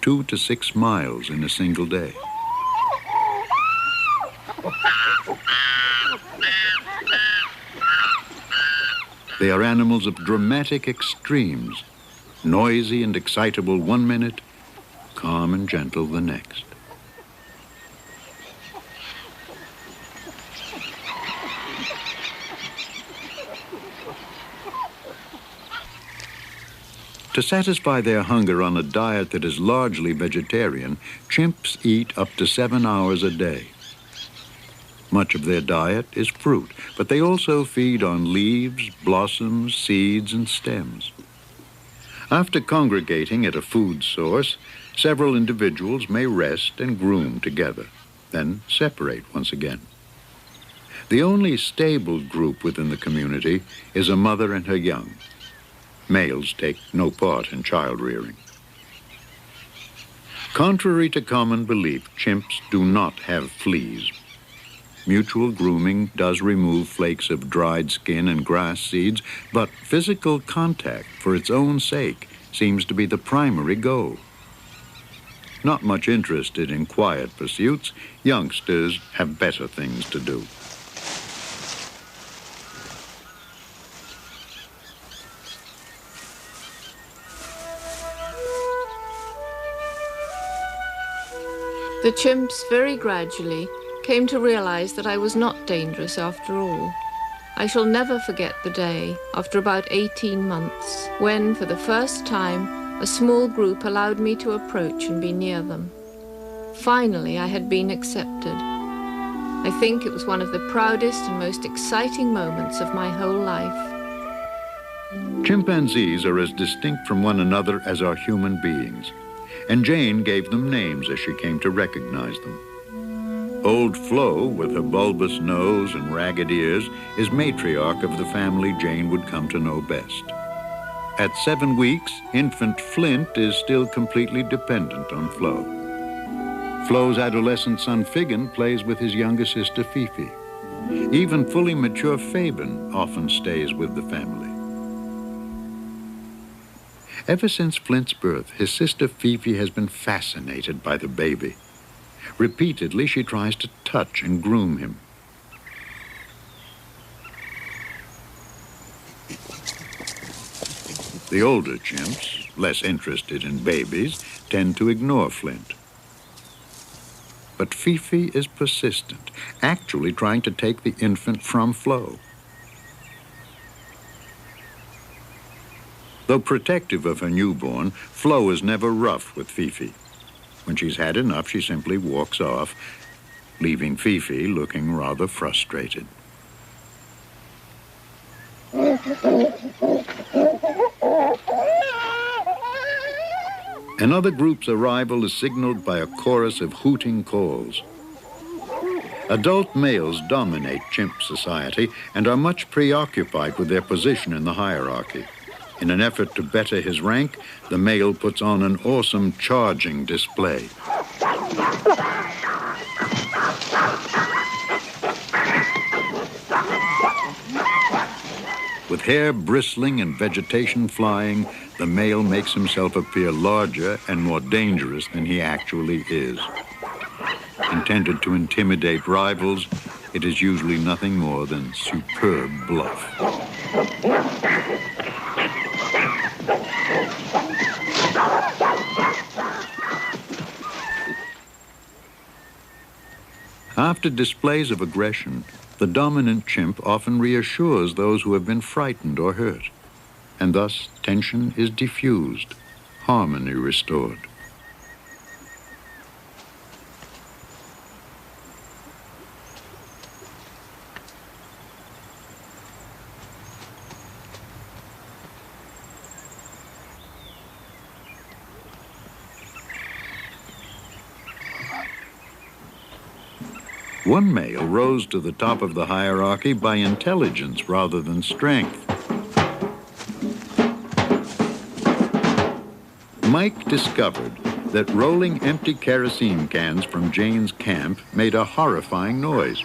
2 to 6 miles in a single day. They are animals of dramatic extremes, noisy and excitable one minute, calm and gentle the next. To satisfy their hunger on a diet that is largely vegetarian, chimps eat up to 7 hours a day. Much of their diet is fruit, but they also feed on leaves, blossoms, seeds, and stems. After congregating at a food source, several individuals may rest and groom together, then separate once again. The only stable group within the community is a mother and her young. Males take no part in child rearing. Contrary to common belief, chimps do not have fleas. Mutual grooming does remove flakes of dried skin and grass seeds, but physical contact for its own sake seems to be the primary goal. Not much interested in quiet pursuits, youngsters have better things to do. The chimps very gradually came to realize that I was not dangerous after all. I shall never forget the day, after about 18 months, when, for the first time, a small group allowed me to approach and be near them. Finally, I had been accepted. I think it was one of the proudest and most exciting moments of my whole life. Chimpanzees are as distinct from one another as are human beings, and Jane gave them names as she came to recognize them. Old Flo, with her bulbous nose and ragged ears, is matriarch of the family Jane would come to know best. At 7 weeks, infant Flint is still completely dependent on Flo. Flo's adolescent son Figgin plays with his younger sister Fifi. Even fully mature Fabian often stays with the family. Ever since Flint's birth, his sister Fifi has been fascinated by the baby. Repeatedly, she tries to touch and groom him. The older chimps, less interested in babies, tend to ignore Flint. But Fifi is persistent, actually trying to take the infant from Flo. Though protective of her newborn, Flo is never rough with Fifi. When she's had enough, she simply walks off, leaving Fifi looking rather frustrated. Another group's arrival is signaled by a chorus of hooting calls. Adult males dominate chimp society and are much preoccupied with their position in the hierarchy. In an effort to better his rank, the male puts on an awesome charging display. With hair bristling and vegetation flying, the male makes himself appear larger and more dangerous than he actually is. Intended to intimidate rivals, it is usually nothing more than superb bluff. After displays of aggression, the dominant chimp often reassures those who have been frightened or hurt, and thus tension is diffused, harmony restored. One male rose to the top of the hierarchy by intelligence rather than strength. Mike discovered that rolling empty kerosene cans from Jane's camp made a horrifying noise.